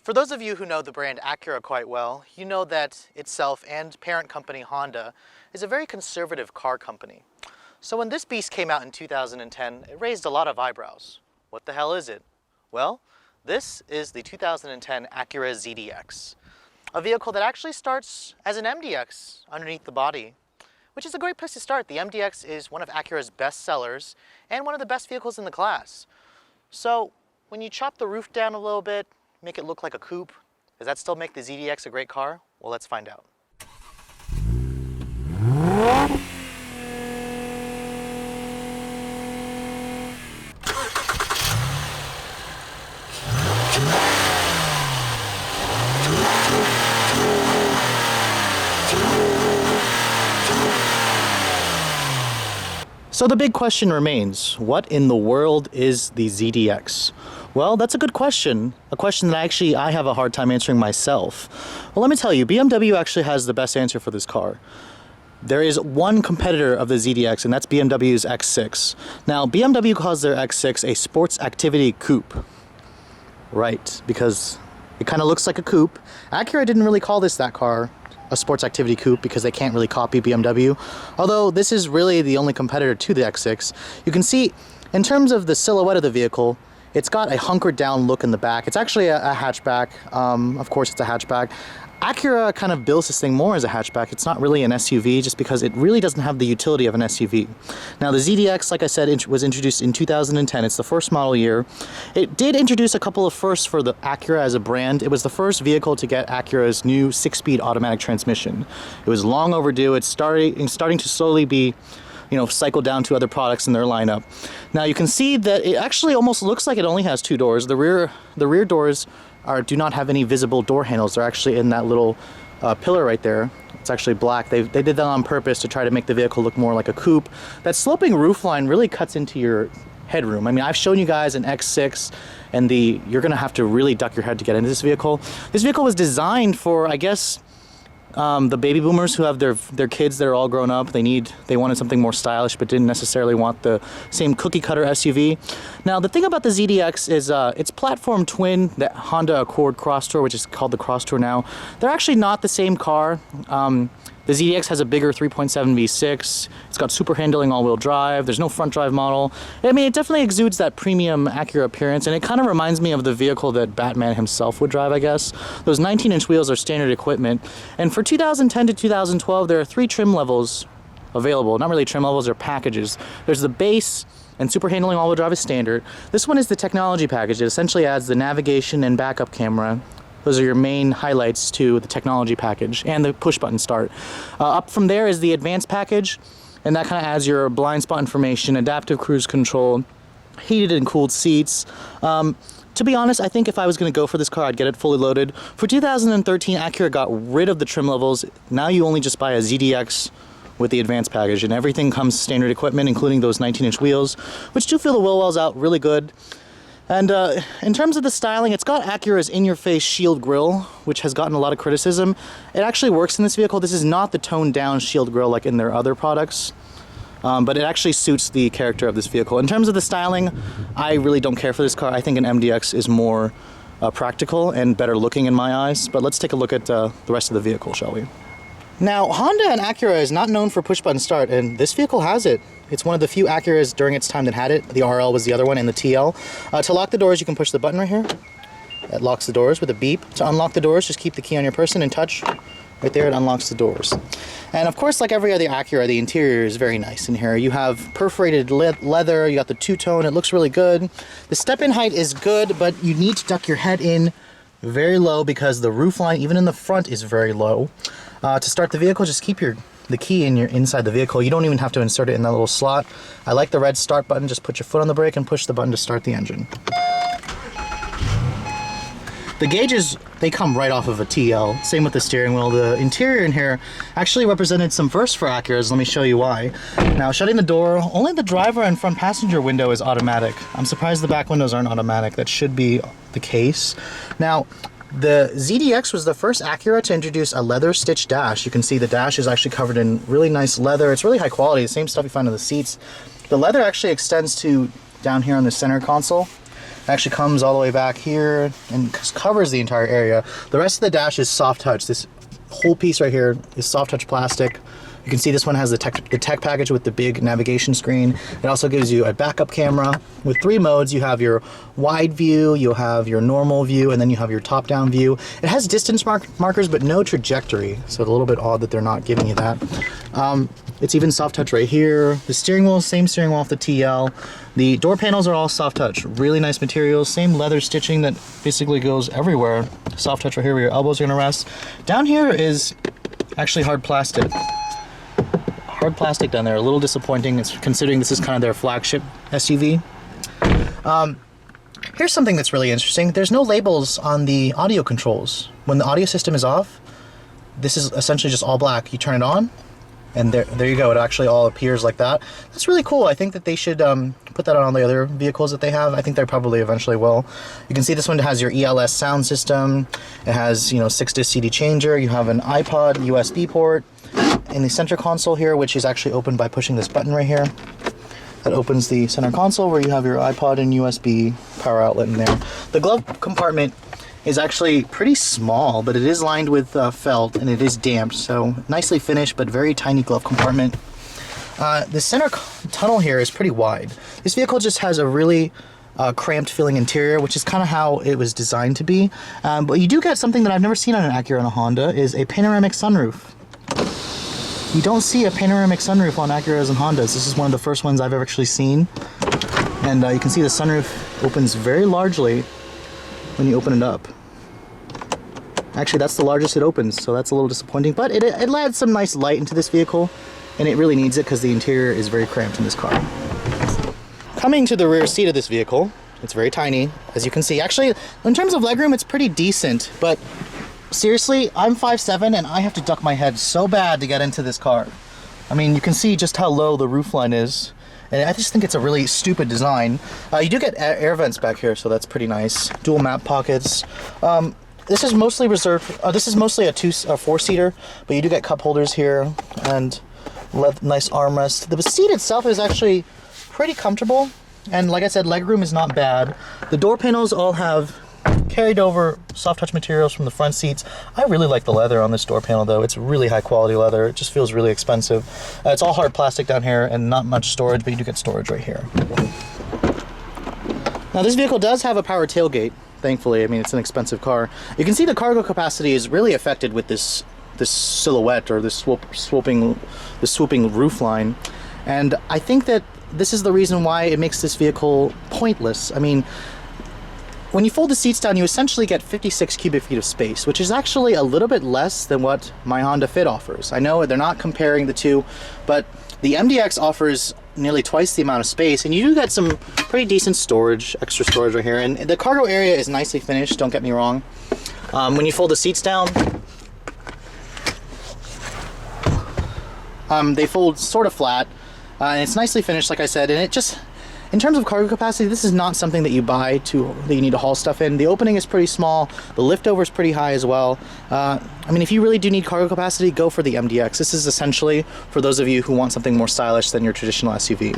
For those of you who know the brand Acura quite well, you know that itself and parent company Honda is a very conservative car company. So when this beast came out in 2010, it raised a lot of eyebrows. What the hell is it? Well, this is the 2010 Acura ZDX, a vehicle that actually starts as an MDX underneath the body, which is a great place to start. The MDX is one of Acura's best sellers and one of the best vehicles in the class. So when you chop the roof down a little bit, make it look like a coupe, does that still make the ZDX a great car? Well, let's find out. So the big question remains, what in the world is the ZDX? Well, that's a good question. A question that I have a hard time answering myself. Well, let me tell you, BMW actually has the best answer for this car. There is one competitor of the ZDX, and that's BMW's X6. Now, BMW calls their X6 a sports activity coupe. Right, because it kind of looks like a coupe. Acura didn't really call that car a sports activity coupe because they can't really copy BMW. Although this is really the only competitor to the X6. You can see, in terms of the silhouette of the vehicle, it's got a hunkered down look in the back. It's actually a hatchback. Of course it's a hatchback. Acura kind of builds this thing more as a hatchback. It's not really an SUV just because it really doesn't have the utility of an SUV. Now the ZDX, like I said, was introduced in 2010. It's the first model year. It did introduce a couple of firsts for the Acura as a brand. It was the first vehicle to get Acura's new 6-speed automatic transmission. It was long overdue. It's starting to slowly be cycle down to other products in their lineup. Now you can see that it actually almost looks like it only has two doors. The rear doors do not have any visible door handles. They're actually in that little pillar right there. It's actually black. They did that on purpose to try to make the vehicle look more like a coupe. That sloping roofline really cuts into your headroom. I mean, I've shown you guys an X6 and you're gonna have to really duck your head to get into this vehicle. This vehicle was designed for, I guess, the baby boomers who have their kids that are all grown up. They wanted something more stylish but didn't necessarily want the same cookie cutter SUV. Now the thing about the ZDX is it's platform twin the Honda Accord Crosstour, which is called the Crosstour now. They're actually not the same car. The ZDX has a bigger 3.7 V6. It's got super handling all-wheel drive. There's no front drive model. I mean, it definitely exudes that premium Acura appearance, and it kind of reminds me of the vehicle that Batman himself would drive, I guess. Those 19-inch wheels are standard equipment. And for 2010 to 2012, there are 3 trim levels available. Not really trim levels, they're packages. There's the base, and super handling all-wheel drive is standard. This one is the technology package. It essentially adds the navigation and backup camera. Those are your main highlights to the technology package and the push button start. Up from there is the advanced package, and that kind of adds your blind spot information, adaptive cruise control, heated and cooled seats. To be honest, I think if I was going to go for this car, I'd get it fully loaded. For 2013, Acura got rid of the trim levels. Now you only just buy a ZDX with the advanced package, and everything comes standard equipment, including those 19-inch wheels, which do feel the wheel wells out really good. And in terms of the styling, it's got Acura's in-your-face shield grille, which has gotten a lot of criticism. It actually works in this vehicle. This is not the toned-down shield grille like in their other products, but it actually suits the character of this vehicle. In terms of the styling, I really don't care for this car. I think an MDX is more practical and better looking in my eyes. But let's take a look at the rest of the vehicle, shall we? Now, Honda and Acura is not known for push-button start, and this vehicle has it. It's one of the few Acuras during its time that had it. The RL was the other one, and the TL. To lock the doors, you can push the button right here. It locks the doors with a beep. To unlock the doors, just keep the key on your person and touch. Right there, it unlocks the doors. And of course, like every other Acura, the interior is very nice in here. You have perforated leather, you got the two-tone, it looks really good. The step-in height is good, but you need to duck your head in very low because the roofline, even in the front, is very low. To start the vehicle, just keep the key inside the vehicle. You don't even have to insert it in that little slot. I like the red start button. Just put your foot on the brake and push the button to start the engine. The gauges, they come right off of a TL. Same with the steering wheel. The interior in here actually represented some firsts for Acuras. Let me show you why. Now, shutting the door, only the driver and front passenger window is automatic. I'm surprised the back windows aren't automatic. That should be the case. Now, the ZDX was the first Acura to introduce a leather stitch dash. You can see the dash is actually covered in really nice leather. It's really high quality, the same stuff you find in the seats. The leather actually extends to down here on the center console. It actually comes all the way back here and covers the entire area. The rest of the dash is soft touch. This whole piece right here is soft touch plastic. You can see this one has the tech package with the big navigation screen. It also gives you a backup camera with 3 modes. You have your wide view, you'll have your normal view, and then you have your top-down view. It has distance markers, but no trajectory, so it's a little bit odd that they're not giving you that. It's even soft touch right here. The steering wheel, same steering wheel off the TL. The door panels are all soft touch. Really nice materials, same leather stitching that basically goes everywhere. Soft touch right here where your elbows are gonna rest. Down here is actually hard plastic. Hard plastic down there, a little disappointing, considering this is kind of their flagship SUV. Here's something that's really interesting. There's no labels on the audio controls. When the audio system is off, this is essentially just all black. You turn it on, and there you go. It actually all appears like that. That's really cool. I think that they should put that on the other vehicles that they have. I think they probably eventually will. You can see this one has your ELS sound system. It has, 6-disc CD changer. You have an iPod USB port. In the center console here, which is actually opened by pushing this button right here. That opens the center console where you have your iPod and USB power outlet in there. The glove compartment is actually pretty small, but it is lined with felt and it is damped, so nicely finished but very tiny glove compartment. The center tunnel here is pretty wide. This vehicle just has a really cramped filling interior, which is kind of how it was designed to be. But you do get something that I've never seen on an Acura and a Honda, is a panoramic sunroof. You don't see a panoramic sunroof on Acuras and Hondas. This is one of the first ones I've ever actually seen. And you can see the sunroof opens very largely when you open it up. Actually, that's the largest it opens, so that's a little disappointing. But it adds some nice light into this vehicle, and it really needs it because the interior is very cramped in this car. Coming to the rear seat of this vehicle, it's very tiny, as you can see. Actually, in terms of legroom, it's pretty decent, but seriously, I'm 5'7", and I have to duck my head so bad to get into this car. I mean, you can see just how low the roofline is, and I just think it's a really stupid design. You do get air vents back here, so that's pretty nice. Dual map pockets. This is mostly reserved. This is mostly a 4-seater, but you do get cup holders here and nice armrest. The seat itself is actually pretty comfortable, and like I said, legroom is not bad. The door panels all have carried over soft touch materials from the front seats. I really like the leather on this door panel though. It's really high quality leather. It just feels really expensive. It's all hard plastic down here and not much storage, but you do get storage right here. Now this vehicle does have a power tailgate, thankfully. I mean, it's an expensive car. You can see the cargo capacity is really affected with this silhouette or this swooping roof line. And I think that this is the reason why it makes this vehicle pointless. I mean, when you fold the seats down, you essentially get 56 cubic feet of space, which is actually a little bit less than what my Honda Fit offers. I know they're not comparing the two, but the MDX offers nearly twice the amount of space, and you do get some pretty decent storage, extra storage right here. And the cargo area is nicely finished, don't get me wrong. When you fold the seats down, they fold sort of flat, and it's nicely finished, like I said, and it just, in terms of cargo capacity, this is not something that you buy that you need to haul stuff in. The opening is pretty small. The liftover is pretty high as well. I mean, if you really do need cargo capacity, go for the MDX. This is essentially for those of you who want something more stylish than your traditional SUV.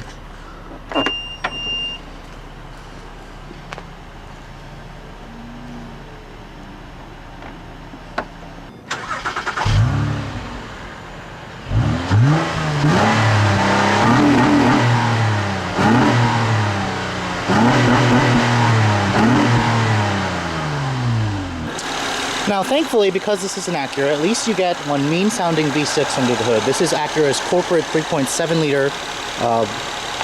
Now, thankfully, because this is an Acura, at least you get one mean-sounding V6 under the hood. This is Acura's corporate 3.7-liter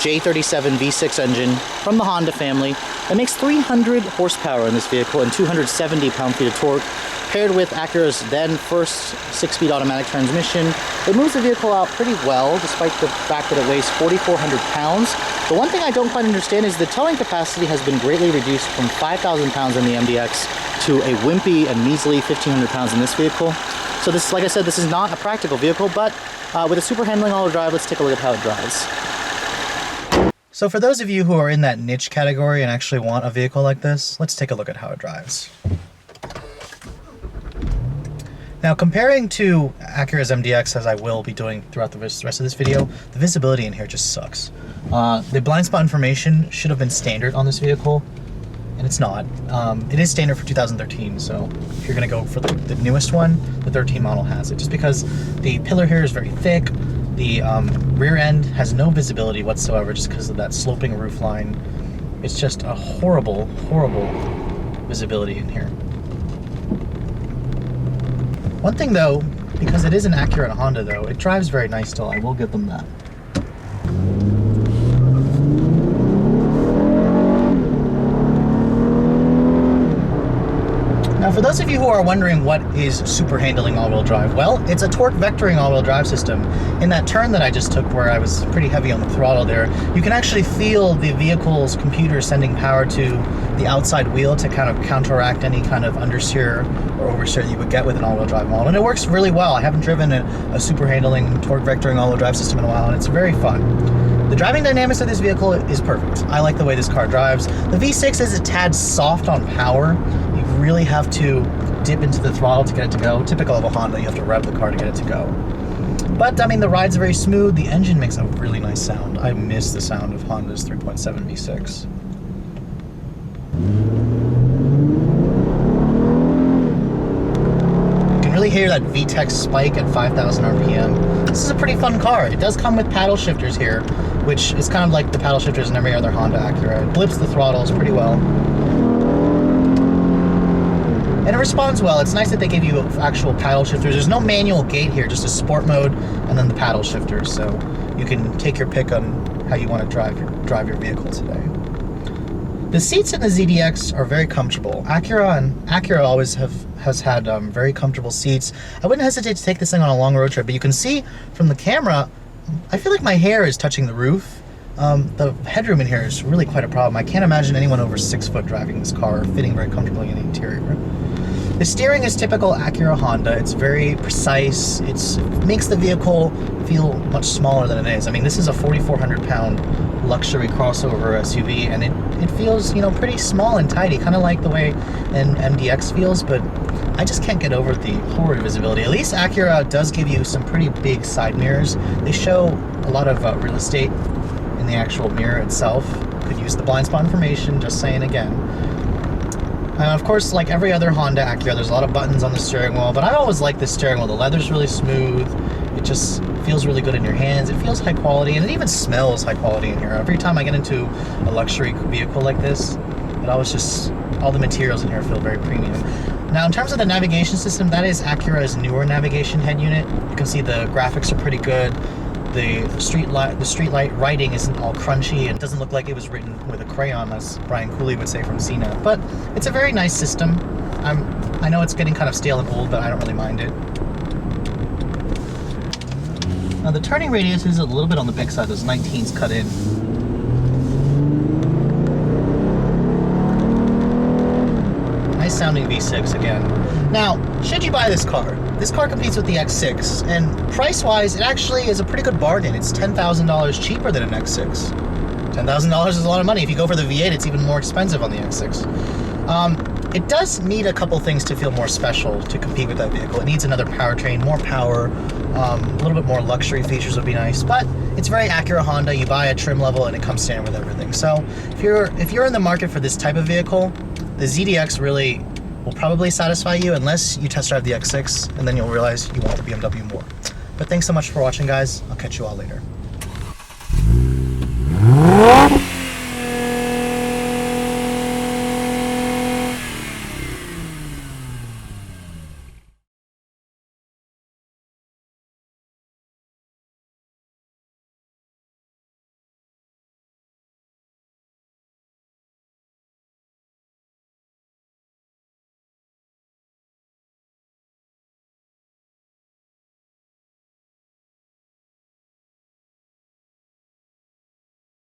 J37 V6 engine from the Honda family. It makes 300 horsepower in this vehicle and 270 pound-feet of torque, paired with Acura's then first 6-speed automatic transmission. It moves the vehicle out pretty well, despite the fact that it weighs 4,400 pounds. The one thing I don't quite understand is the towing capacity has been greatly reduced from 5,000 pounds in the MDX to a wimpy and measly 1,500 pounds in this vehicle. So this, like I said, this is not a practical vehicle, but with a super handling all-wheel drive, let's take a look at how it drives. So for those of you who are in that niche category and actually want a vehicle like this, let's take a look at how it drives. Now, comparing to Acura's MDX, as I will be doing throughout the rest of this video, the visibility in here just sucks. The blind spot information should have been standard on this vehicle. and it's not. It is standard for 2013, so if you're gonna go for the newest one, the 13 model has it. Just because the pillar here is very thick, the rear end has no visibility whatsoever just because of that sloping roof line. It's just a horrible, horrible visibility in here. One thing though, because it is an Acura and a Honda though, it drives very nice still. I will give them that. Now, for those of you who are wondering what is super handling all-wheel drive, well, it's a torque vectoring all-wheel drive system. In that turn that I just took where I was pretty heavy on the throttle there, you can actually feel the vehicle's computer sending power to the outside wheel to kind of counteract any kind of understeer or oversteer that you would get with an all-wheel drive model. And it works really well. I haven't driven a super handling torque vectoring all-wheel drive system in a while, and it's very fun. The driving dynamics of this vehicle is perfect. I like the way this car drives. The V6 is a tad soft on power. You really have to dip into the throttle to get it to go. Typical of a Honda, you have to rev the car to get it to go. But, I mean, the ride's very smooth. The engine makes a really nice sound. I miss the sound of Honda's 3.7 V6. You can really hear that VTEC spike at 5,000 RPM. This is a pretty fun car. It does come with paddle shifters here, which is kind of like the paddle shifters in every other Honda Acura. It blips the throttles pretty well. And it responds well. It's nice that they give you actual paddle shifters. There's no manual gate here, just a sport mode and then the paddle shifters. So you can take your pick on how you want to drive your vehicle today. The seats in the ZDX are very comfortable. Acura always has had very comfortable seats. I wouldn't hesitate to take this thing on a long road trip, but you can see from the camera, I feel like my hair is touching the roof. The headroom in here is really quite a problem. I can't imagine anyone over 6 foot driving this car, fitting very comfortably in the interior. The steering is typical Acura Honda. It's very precise. It makes the vehicle feel much smaller than it is. I mean, this is a 4,400 pound luxury crossover SUV, and it feels, you know, pretty small and tidy, kind of like the way an MDX feels, but I just can't get over the horrid visibility. At least Acura does give you some pretty big side mirrors. They show a lot of real estate in the actual mirror itself. Could use the blind spot information, just saying again. Of course, like every other Honda Acura, there's a lot of buttons on the steering wheel, but I always like the steering wheel. The leather's really smooth. It just feels really good in your hands. It feels high quality, and it even smells high quality in here. Every time I get into a luxury vehicle like this, it always just, all the materials in here feel very premium. Now, in terms of the navigation system, that is Acura's newer navigation head unit. You can see the graphics are pretty good. The street light writing isn't all crunchy and doesn't look like it was written with a crayon, as Brian Cooley would say from Cena. But it's a very nice system. I know it's getting kind of stale and old, but I don't really mind it. Now the turning radius is a little bit on the big side. Those 19s cut in. Nice sounding V6 again. Now, should you buy this car? This car competes with the X6, and price-wise, it actually is a pretty good bargain. It's $10,000 cheaper than an X6. $10,000 is a lot of money. If you go for the V8, it's even more expensive on the X6. It does need a couple things to feel more special to compete with that vehicle. It needs another powertrain, more power, a little bit more luxury features would be nice, but it's very Acura Honda. You buy a trim level and it comes standard with everything. So if you're in the market for this type of vehicle, the ZDX really will probably satisfy you unless you test drive the X6, and then you'll realize you want the BMW more. But thanks so much for watching, guys. I'll catch you all later.